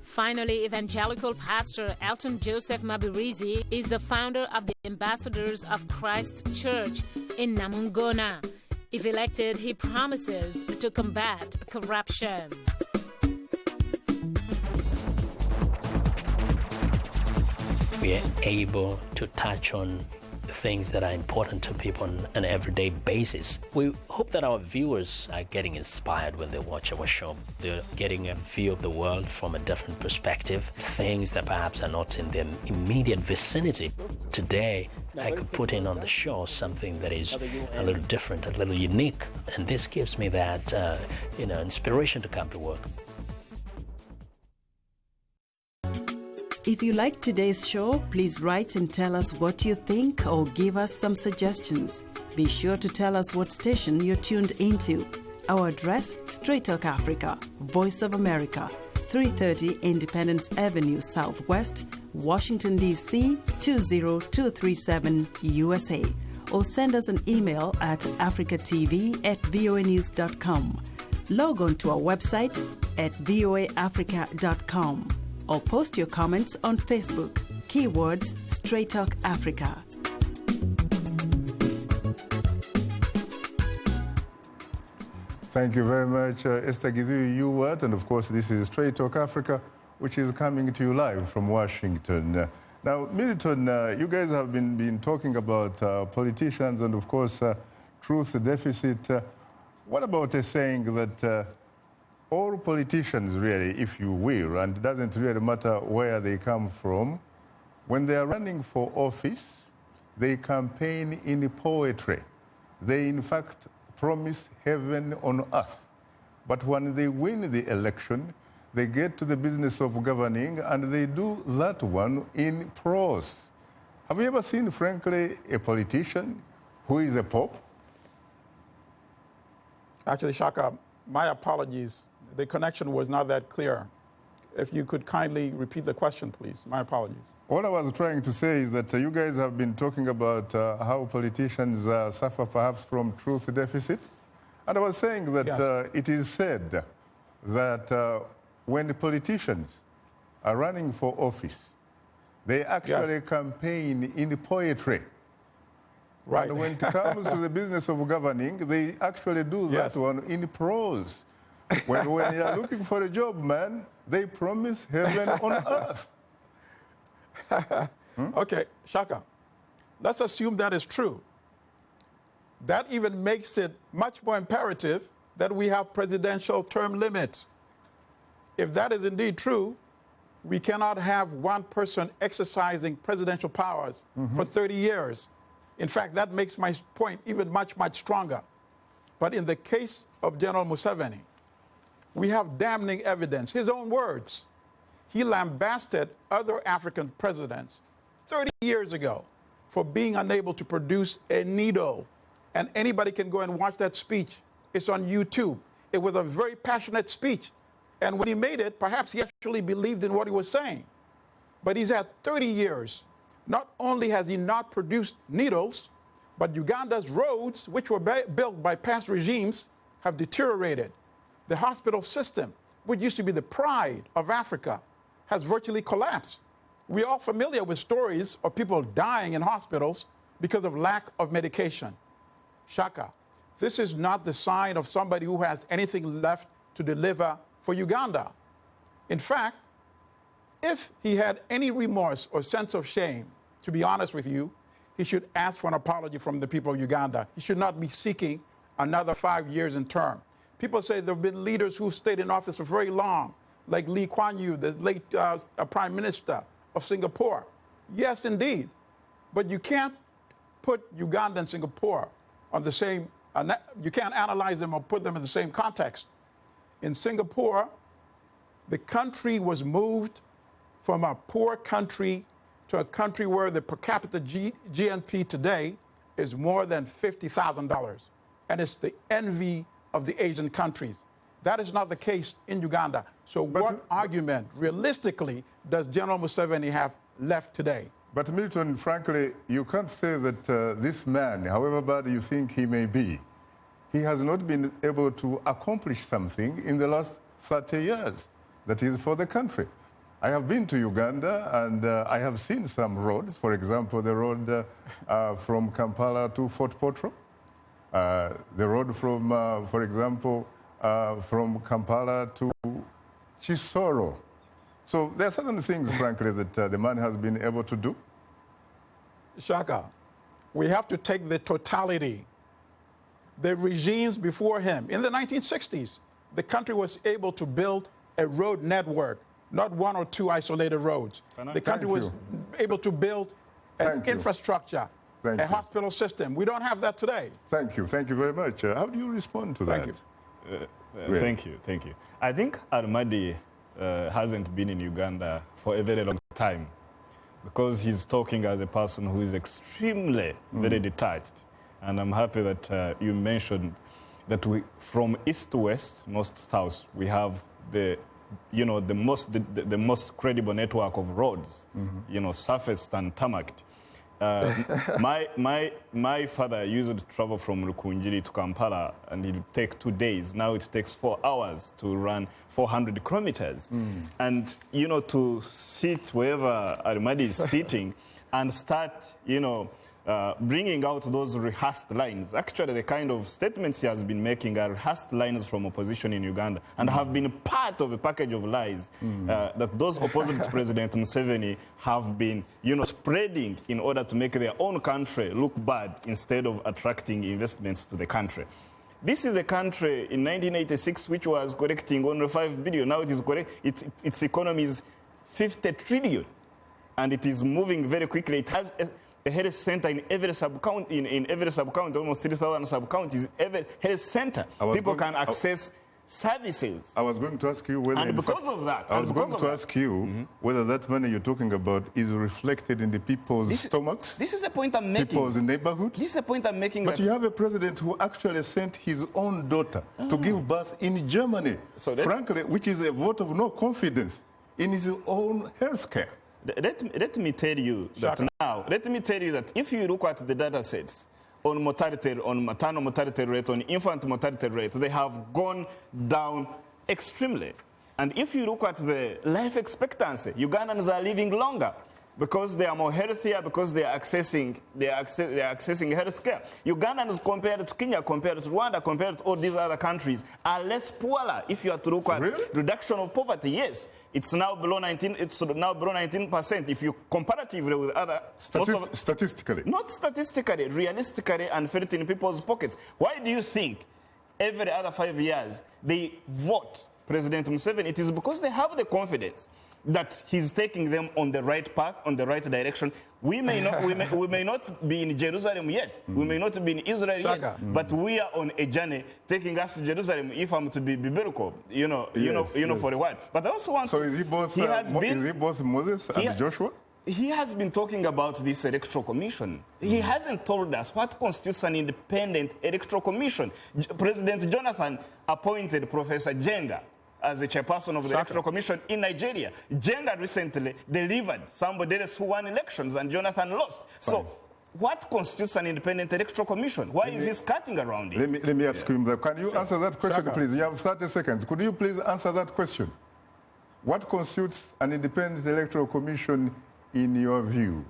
Finally, evangelical pastor Elton Joseph Mabirizi is the founder of the Ambassadors of Christ Church in Namungona. If elected, he promises to combat corruption. We are able to touch on things that are important to people on an everyday basis. We hope that our viewers are getting inspired when they watch our show. They're getting a view of the world from a different perspective, things that perhaps are not in their immediate vicinity. Today, I could put in on the show something that is a little different, a little unique, and this gives me that inspiration to come to work. If you like today's show, please write and tell us what you think or give us some suggestions. Be sure to tell us what station you're tuned into. Our address, Straight Talk Africa, Voice of America, 330 Independence Avenue Southwest, Washington, D.C. 20237 USA. Or send us an email at africatv@voanews.com. Log on to our website at voaafrica.com. Or post your comments on Facebook. Keywords Straight Talk Africa. Thank you very much, Esther Gizu-Ewart. And of course, this is Straight Talk Africa, which is coming to you live from Washington. Now, Milton, you guys have been talking about politicians and, of course, truth deficit. What about a saying that all politicians, really, if you will, and it doesn't really matter where they come from, when they are running for office, they campaign in poetry. They, in fact, promise heaven on earth. But when they win the election, they get to the business of governing, and they do that one in prose. Have you ever seen, frankly, a politician who is a pope? Actually, Shaka, my apologies. The connection was not that clear. If you could kindly repeat the question, please. My apologies. All I was trying to say is that you guys have been talking about how politicians suffer perhaps from truth deficit. And I was saying that yes. It is said that when the politicians are running for office, They actually campaign in poetry. Right. And when it comes to the business of governing, they actually do that one in prose. When you're looking for a job, man, they promise heaven on earth. Okay, Shaka, let's assume that is true. That even makes it much more imperative that we have presidential term limits. If that is indeed true, we cannot have one person exercising presidential powers for 30 years. In fact, that makes my point even much, much stronger. But in the case of General Museveni, we have damning evidence. His own words. He lambasted other African presidents 30 years ago for being unable to produce a needle. And anybody can go and watch that speech. It's on YouTube. It was a very passionate speech. And when he made it, perhaps he actually believed in what he was saying. But he's had 30 years. Not only has he not produced needles, but Uganda's roads, which were built by past regimes, have deteriorated. The hospital system, which used to be the pride of Africa, has virtually collapsed. We're all familiar with stories of people dying in hospitals because of lack of medication. Shaka, this is not the sign of somebody who has anything left to deliver for Uganda. In fact, if he had any remorse or sense of shame, to be honest with you, he should ask for an apology from the people of Uganda. He should not be seeking another 5 years in term. People say there have been leaders who stayed in office for very long, like Lee Kuan Yew, the late Prime Minister of Singapore. Yes, indeed. But you can't put Uganda and Singapore on the same, you can't analyze them or put them in the same context. In Singapore, the country was moved from a poor country to a country where the per capita GNP today is more than $50,000. And it's the envy of the Asian countries. That is not the case in Uganda. So what argument, realistically, does General Museveni have left today? But Milton, frankly, you can't say that this man, however bad you think he may be, he has not been able to accomplish something in the last 30 years. That is for the country. I have been to Uganda and I have seen some roads. For example, the road from Kampala to Fort Portal. The road from, for example, from Kampala to Chisoro. So there are certain things, frankly, that the man has been able to do. Shaka, we have to take the totality. The regimes before him, in the 1960s, the country was able to build a road network, not one or two isolated roads. The country was able to build an infrastructure, a hospital system. We don't have that today. Thank you. Thank you very much. How do you respond to that? Thank you. Thank you. I think Allimadi hasn't been in Uganda for a very long time because he's talking as a person who is extremely very detached. And I'm happy that you mentioned that we, from east to west, north to south, we have the most credible network of roads, surfaced and tarmacked. My father used to travel from Rukunjiri to Kampala, and it would take 2 days. Now it takes 4 hours to run 400 kilometers. And, to sit wherever Allimadi is sitting and start, bringing out those rehearsed lines. Actually, the kind of statements he has been making are rehearsed lines from opposition in Uganda and have been part of a package of lies that those opposing to President Museveni have been, spreading in order to make their own country look bad instead of attracting investments to the country. This is a country in 1986 which was collecting only 5 billion. Now it is its economy is 50 trillion, and it is moving very quickly. It has a health center in every sub-county, almost 3,000 sub-counties, every health center. People can access services. I was going to ask you whether... And because of that... I was going to ask you whether that money you're talking about is reflected in the people's stomachs? This is a point I'm making. People's neighborhoods? This is a point I'm making. But you have a president who actually sent his own daughter to give birth in Germany, frankly, which is a vote of no confidence in his own health care. Let me tell you that now. Let me tell you that if you look at the data sets on mortality, on maternal mortality rate, on infant mortality rate, they have gone down extremely. And if you look at the life expectancy, Ugandans are living longer. because they are more healthier, because they are accessing health care. Ugandans compared to Kenya, compared to Rwanda, compared to all these other countries are less poorer. If you are to look at reduction of poverty, yes, it's now below 19. It's now below 19%. If you comparatively with other statistically, not statistically, realistically, and felt in people's pockets. Why do you think every other 5 years they vote President Museveni? It is because they have the confidence that he's taking them on the right path, on the right direction. We may not, we may not be in Jerusalem yet. We may not be in Israel yet. But we are on a journey taking us to Jerusalem. If I'm to be biblical, for a while. But I also want. So is he both? Is he both Moses and Joshua? He has been talking about this Electoral Commission. He hasn't told us what constitutes an independent Electoral Commission. President Jonathan appointed Professor Jenga as the chairperson of the Electoral Commission in Nigeria. Jenga recently delivered somebody else who won elections and Jonathan lost. So what constitutes an independent Electoral Commission? Why is he skirting around it? Let me ask him, can you answer that question, please? You have 30 seconds. Could you please answer that question? What constitutes an independent Electoral Commission in your view?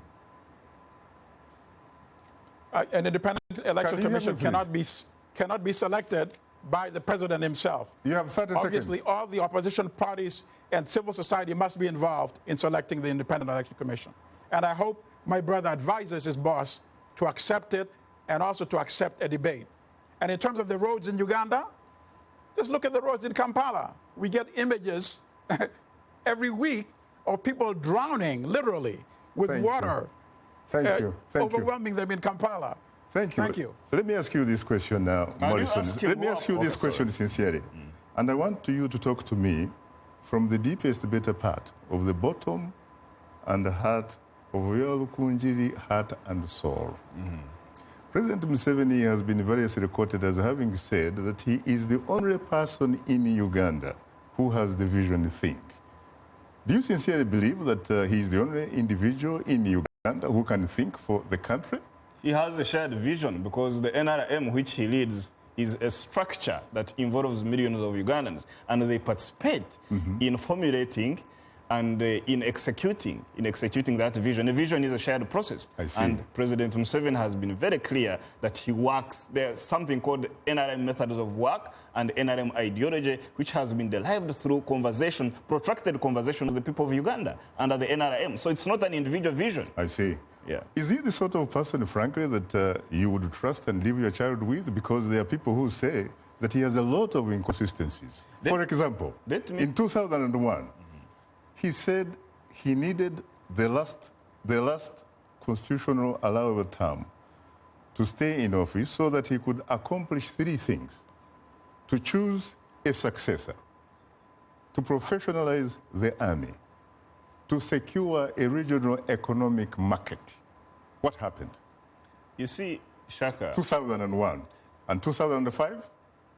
An independent Electoral Commission cannot be selected by the president himself. You have 30 seconds. Obviously, all the opposition parties and civil society must be involved in selecting the Independent Electoral Commission. And I hope my brother advises his boss to accept it and also to accept a debate. And in terms of the roads in Uganda, just look at the roads in Kampala. We get images every week of people drowning, literally, with water. Thank you. Overwhelming them in Kampala. Thank you. Thank you. So let me ask you this question now, Morrison. Let me ask you this question sincerely. And I want you to talk to me from the deepest, better part of the bottom and the heart of your Kunjiri heart and soul. President Museveni has been variously quoted as having said that he is the only person in Uganda who has the vision to think. Do you sincerely believe that he is the only individual in Uganda who can think for the country? He has a shared vision because the NRM which he leads is a structure that involves millions of Ugandans, and they participate in formulating and in executing that vision. A vision is a shared process. I see. And President Museveni has been very clear that he works. There's something called NRM methods of work and NRM ideology, which has been derived through conversation, protracted conversation with the people of Uganda under the NRM. So it's not an individual vision. I see. Yeah. Is he the sort of person, frankly, that you would trust and leave your child with? Because there are people who say that he has a lot of inconsistencies. For example, in 2001, he said he needed the last constitutional allowable term to stay in office so that he could accomplish three things: to choose a successor, to professionalize the army, to secure a regional economic market. What happened? You see, Shaka. 2001 and 2005,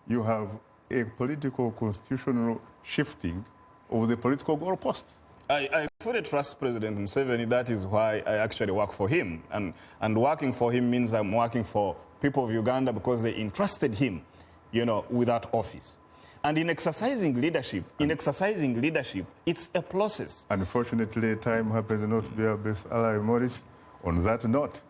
you have a political constitutional shifting of the political goalposts. I fully trust President Museveni. That is why I actually work for him. And working for him means I'm working for people of Uganda because they entrusted him, with that office. And in exercising leadership, it's a process. Unfortunately, time happens not to be our best ally, Morris. On that note,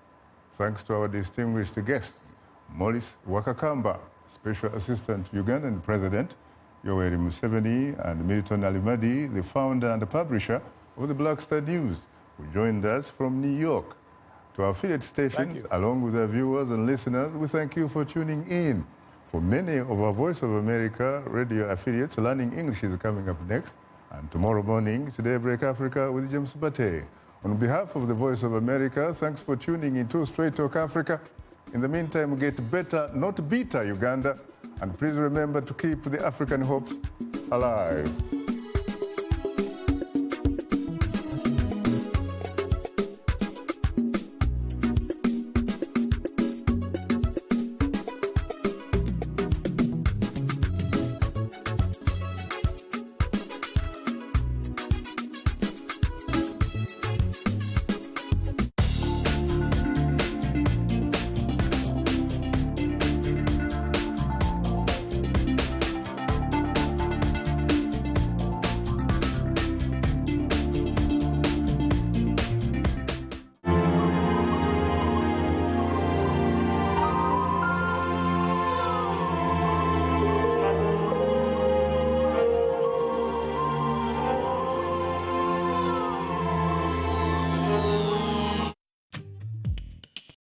thanks to our distinguished guests, Morris Rwakakamba, Special Assistant to Ugandan President Yoweri Museveni, and Milton Allimadi, the founder and publisher of the Black Star News, who joined us from New York. To our affiliate stations, along with our viewers and listeners, we thank you for tuning in. For many of our Voice of America radio affiliates, Learning English is coming up next. And tomorrow morning, it's Daybreak Africa with James Bate. On behalf of the Voice of America, thanks for tuning into Straight Talk Africa. In the meantime, get better, not bitter, Uganda. And please remember to keep the African hopes alive.